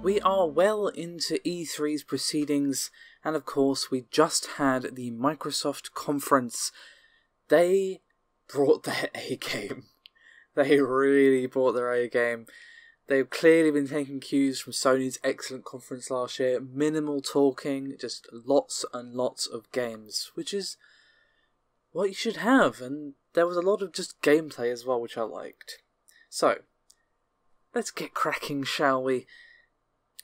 We are well into E3's proceedings, and of course we just had the Microsoft conference. They brought their A-game. They really brought their A-game. They've clearly been taking cues from Sony's excellent conference last year. Minimal talking, just lots and lots of games, which is what you should have. And there was a lot of just gameplay as well, which I liked. So, let's get cracking, shall we?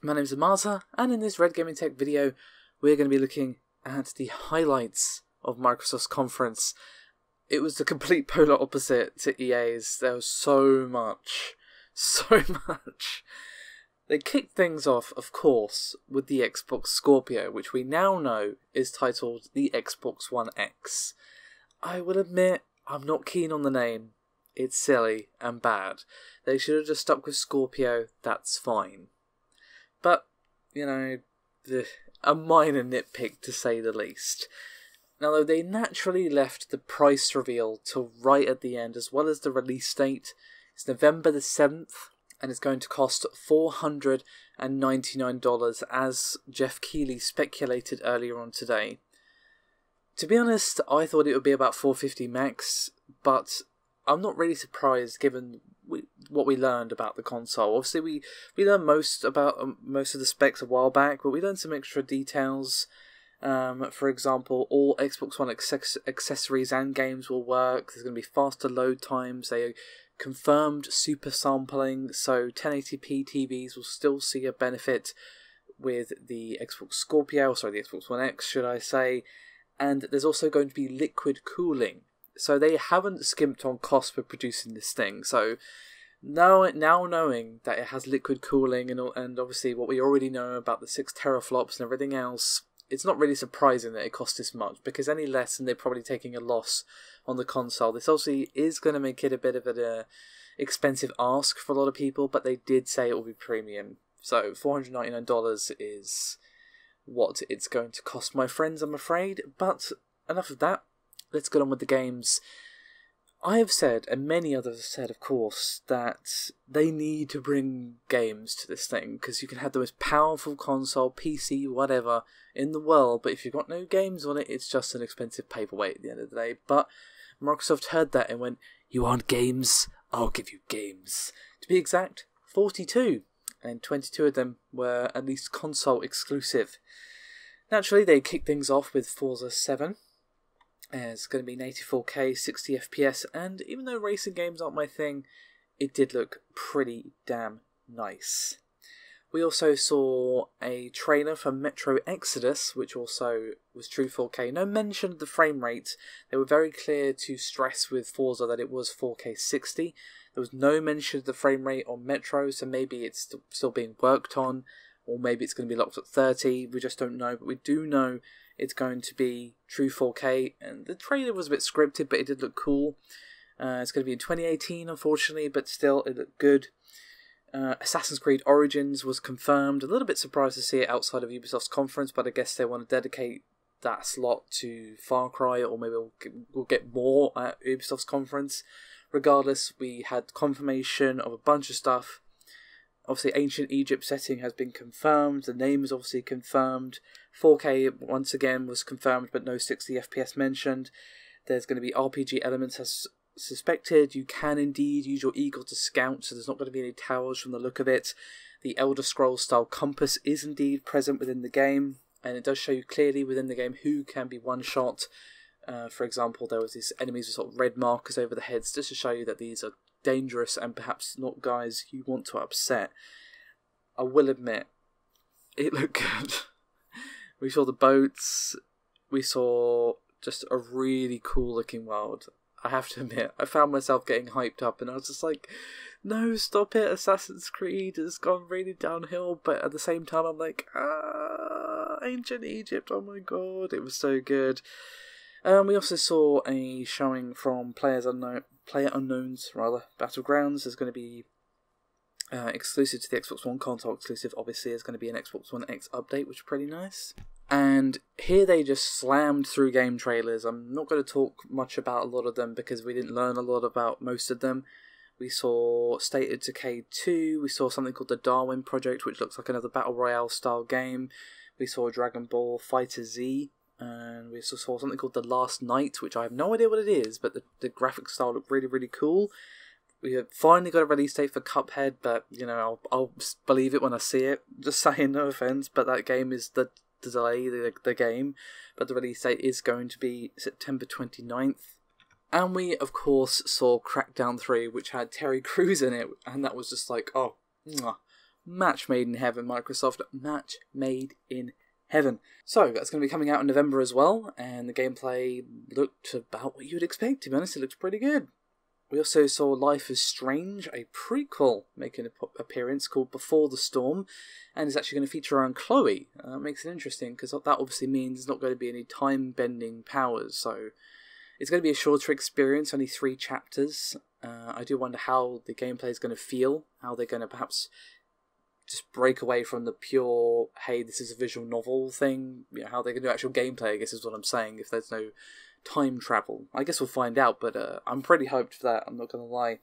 My name's Amaza, and in this Red Gaming Tech video, we're going to be looking at the highlights of Microsoft's conference. It was the complete polar opposite to EA's. There was so much. They kicked things off, of course, with the Xbox Scorpio, which we now know is titled the Xbox One X. I will admit, I'm not keen on the name. It's silly and bad. They should have just stuck with Scorpio, that's fine. But, you know, a minor nitpick to say the least. Now, though, they naturally left the price reveal till right at the end, as well as the release date. It's November the 7th, and it's going to cost $499, as Jeff Keighley speculated earlier on today. To be honest, I thought it would be about $450 max, but I'm not really surprised given what we learned about the console. Obviously, we learned most of the specs a while back, but we learned some extra details. For example, all Xbox One accessories and games will work. There's going to be faster load times. They confirmed super sampling, so 1080p TVs will still see a benefit with the Xbox Scorpio, the Xbox One X, should I say. And there's also going to be liquid cooling. So they haven't skimped on cost for producing this thing. So now knowing that it has liquid cooling and obviously what we already know about the 6 teraflops and everything else, it's not really surprising that it costs this much, because any less and they're probably taking a loss on the console. This obviously is going to make it a bit of an expensive ask for a lot of people, but they did say it will be premium. So $499 is what it's going to cost, my friends, I'm afraid. But enough of that. Let's get on with the games. I have said, and many others have said, of course, that they need to bring games to this thing, because you can have the most powerful console, PC, whatever, in the world, but if you've got no games on it, it's just an expensive paperweight at the end of the day. But Microsoft heard that and went, "You want games? I'll give you games." To be exact, 42, and 22 of them were at least console exclusive. Naturally, they kicked things off with Forza 7. It's going to be in 84K, 60 FPS, and even though racing games aren't my thing, it did look pretty damn nice. We also saw a trailer for Metro Exodus, which also was true 4K. No mention of the frame rate. They were very clear to stress with Forza that it was 4K 60. There was no mention of the frame rate on Metro, so maybe it's still being worked on, or maybe it's going to be locked at 30. We just don't know, but we do know it's going to be true 4K, and the trailer was a bit scripted, but it did look cool. It's going to be in 2018, unfortunately, but still, it looked good. Assassin's Creed Origins was confirmed. A little bit surprised to see it outside of Ubisoft's conference, but I guess they want to dedicate that slot to Far Cry, or maybe we'll get more at Ubisoft's conference. Regardless, we had confirmation of a bunch of stuff. Obviously, Ancient Egypt setting has been confirmed. The name is obviously confirmed. 4K, once again, was confirmed, but no 60 FPS mentioned. There's going to be RPG elements as suspected. You can indeed use your Eagle to scout, so there's not going to be any towers from the look of it. The Elder Scrolls style compass is indeed present within the game, and it does show you clearly within the game who can be one-shot. For example, there was these enemies with sort of red markers over the heads, just to show you that these are dangerous and perhaps not guys you want to upset. I will admit, it looked good. We saw the boats, we saw just a really cool looking world. I have to admit, I found myself getting hyped up and I was just like, no, stop it, Assassin's Creed has gone really downhill, but at the same time I'm like, Ancient Egypt, oh my god, it was so good. We also saw a showing from Player Unknown's Battlegrounds. There's going to be exclusive to the Xbox One console. Exclusive, obviously, is going to be an Xbox One X update, which is pretty nice. And here they just slammed through game trailers. I'm not going to talk much about a lot of them because we didn't learn a lot about most of them. We saw State of Decay 2, we saw something called the Darwin Project, which looks like another Battle Royale style game. We saw Dragon Ball Fighter Z, and we also saw something called The Last Night, which I have no idea what it is, but the graphic style looked really, really cool. We have finally got a release date for Cuphead, but, you know, I'll believe it when I see it. Just saying, no offense, but that game is the delay, the game. But the release date is going to be September 29th. And we, of course, saw Crackdown 3, which had Terry Crews in it, and that was just like, oh, mwah, match made in heaven, Microsoft, match made in heaven. So, that's going to be coming out in November as well, and the gameplay looked about what you'd expect, to be honest. It looks pretty good. We also saw Life is Strange, a prequel, making an appearance called Before the Storm, and it's actually going to feature around Chloe. Makes it interesting, because that obviously means there's not going to be any time-bending powers, so it's going to be a shorter experience, only 3 chapters. I do wonder how the gameplay is going to feel, how they're going to perhaps just break away from the pure, hey, this is a visual novel thing, you know, how they're going to do actual gameplay, I guess is what I'm saying, if there's no time travel. I guess we'll find out, but I'm pretty hyped for that, I'm not going to lie.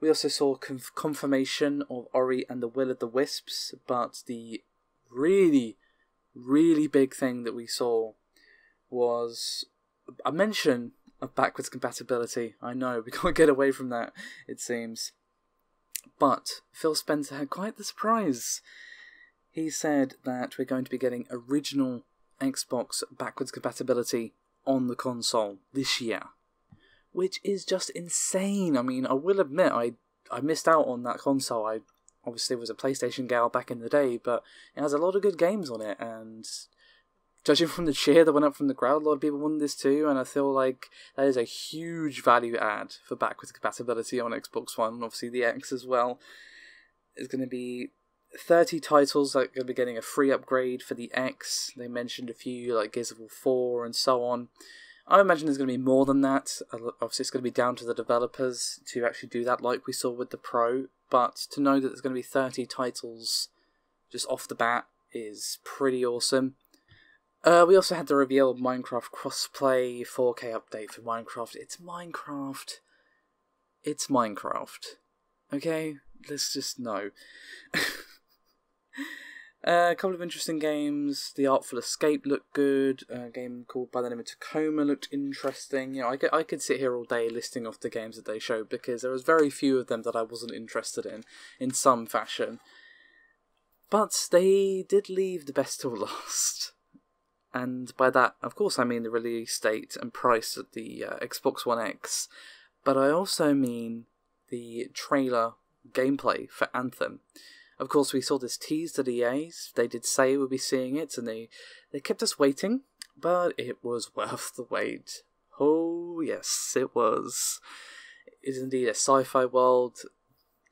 We also saw confirmation of Ori and the Will of the Wisps, but the really, really big thing that we saw was a mention of backwards compatibility. I know, we can't get away from that, it seems. But Phil Spencer had quite the surprise. He said that we're going to be getting original Xbox backwards compatibility on the console this year, which is just insane. I mean, I will admit, I missed out on that console. I obviously was a PlayStation gal back in the day, but it has a lot of good games on it, and judging from the cheer that went up from the crowd, a lot of people wanted this too, and I feel like that is a huge value add for backwards compatibility on Xbox One, and obviously the X as well. It's going to be 30 titles that are going to be getting a free upgrade for the X. They mentioned a few, like Gears of War 4 and so on. I imagine there's going to be more than that. Obviously, it's going to be down to the developers to actually do that, like we saw with the Pro. But to know that there's going to be 30 titles just off the bat is pretty awesome. We also had the reveal of Minecraft crossplay 4K update for Minecraft. It's Minecraft. It's Minecraft. Okay? Let's just know. A couple of interesting games. The Artful Escape looked good. A game called by the name of Tacoma looked interesting. You know, I could sit here all day listing off the games that they showed, because there was very few of them that I wasn't interested in some fashion. But they did leave the best till last. And by that, of course, I mean the release date and price of the Xbox One X. But I also mean the trailer gameplay for Anthem. Of course, we saw this teased at EA. They did say we'll be seeing it, and they kept us waiting, but it was worth the wait. Oh, yes, it was. It is indeed a sci-fi world,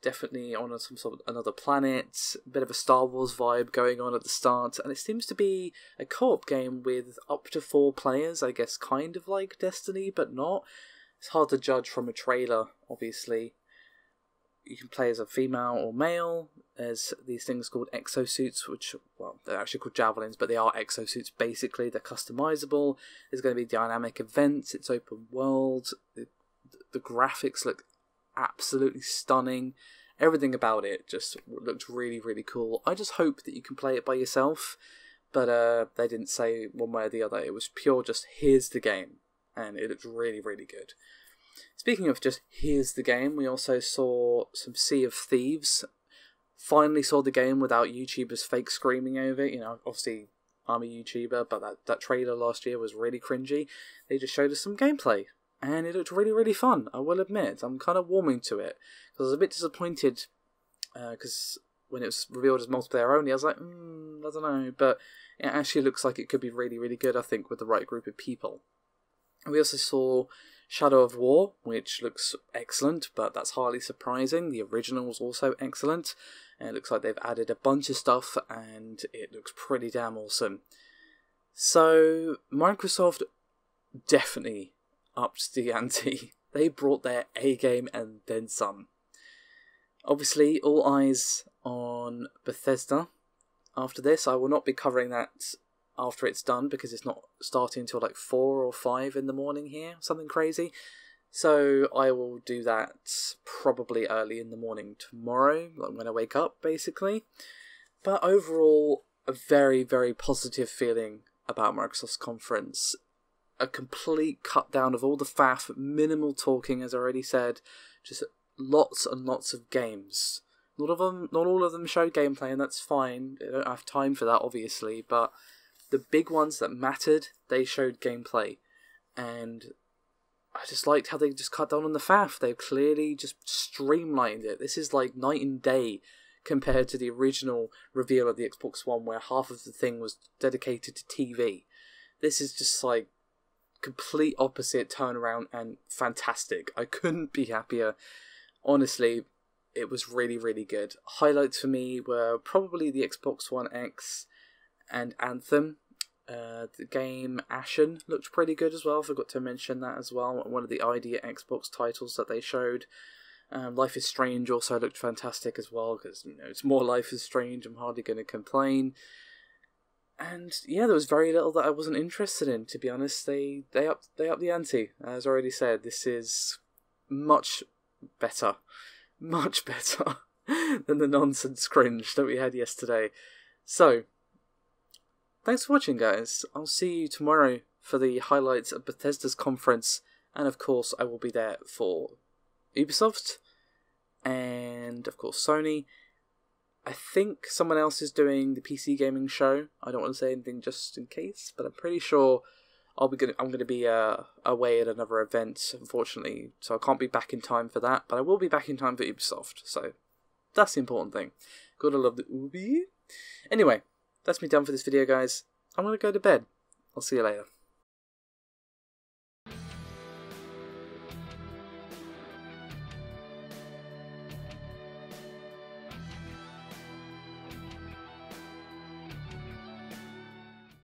definitely on some sort of another planet, a bit of a Star Wars vibe going on at the start, and it seems to be a co-op game with up to 4 players, I guess kind of like Destiny, but not. It's hard to judge from a trailer, obviously. You can play as a female or male. There's these things called exosuits, which, well, they're actually called javelins, but they are exosuits basically. They're customizable. There's going to be dynamic events. It's open world. The graphics look absolutely stunning. Everything about it just looked really, really cool. I just hope that you can play it by yourself, but they didn't say one way or the other. It was pure just, here's the game, and it looked really, really good. Speaking of just, here's the game, we also saw some Sea of Thieves. Finally saw the game without YouTubers fake screaming over it. You know, obviously, I'm a YouTuber, but that trailer last year was really cringy. They just showed us some gameplay, and it looked really, really fun, I will admit. I'm kind of warming to it, because I was a bit disappointed, because when it was revealed as multiplayer only, I was like, I don't know, but it actually looks like it could be really, really good, I think, with the right group of people. And we also saw Shadow of War, which looks excellent, but that's hardly surprising. The original was also excellent, and it looks like they've added a bunch of stuff, and it looks pretty damn awesome. So, Microsoft definitely upped the ante. They brought their A-game and then some. Obviously, all eyes on Bethesda. After this, I will not be covering that after it's done, because it's not starting until like 4 or 5 in the morning here, something crazy. So I will do that probably early in the morning tomorrow, like when I wake up, basically. But overall, a very, very positive feeling about Microsoft's conference. A complete cut down of all the faff, minimal talking, as I already said, just lots and lots of games. Not all of them showed gameplay, and that's fine. I don't have time for that, obviously, but the big ones that mattered, they showed gameplay. And I just liked how they just cut down on the faff. They clearly just streamlined it. This is like night and day compared to the original reveal of the Xbox One, where half of the thing was dedicated to TV. This is just like complete opposite turnaround and fantastic. I couldn't be happier. Honestly, it was really, really good. Highlights for me were probably the Xbox One X and Anthem. The game Ashen looked pretty good as well. I forgot to mention that as well. One of the ID Xbox titles that they showed. Life is Strange also looked fantastic as well, because it's more Life is Strange. I'm hardly going to complain. And yeah, there was very little that I wasn't interested in, to be honest. They upped the ante. As I already said, this is much better than the nonsense cringe that we had yesterday. So, thanks for watching, guys. I'll see you tomorrow for the highlights of Bethesda's conference, and of course I will be there for Ubisoft, and of course Sony. I think someone else is doing the PC gaming show. I don't want to say anything just in case, but I'm pretty sure I'm going to be away at another event, unfortunately, so I can't be back in time for that, but I will be back in time for Ubisoft, so that's the important thing. Gotta love the Ubi. Anyway, that's me done for this video, guys. I'm going to go to bed. I'll see you later.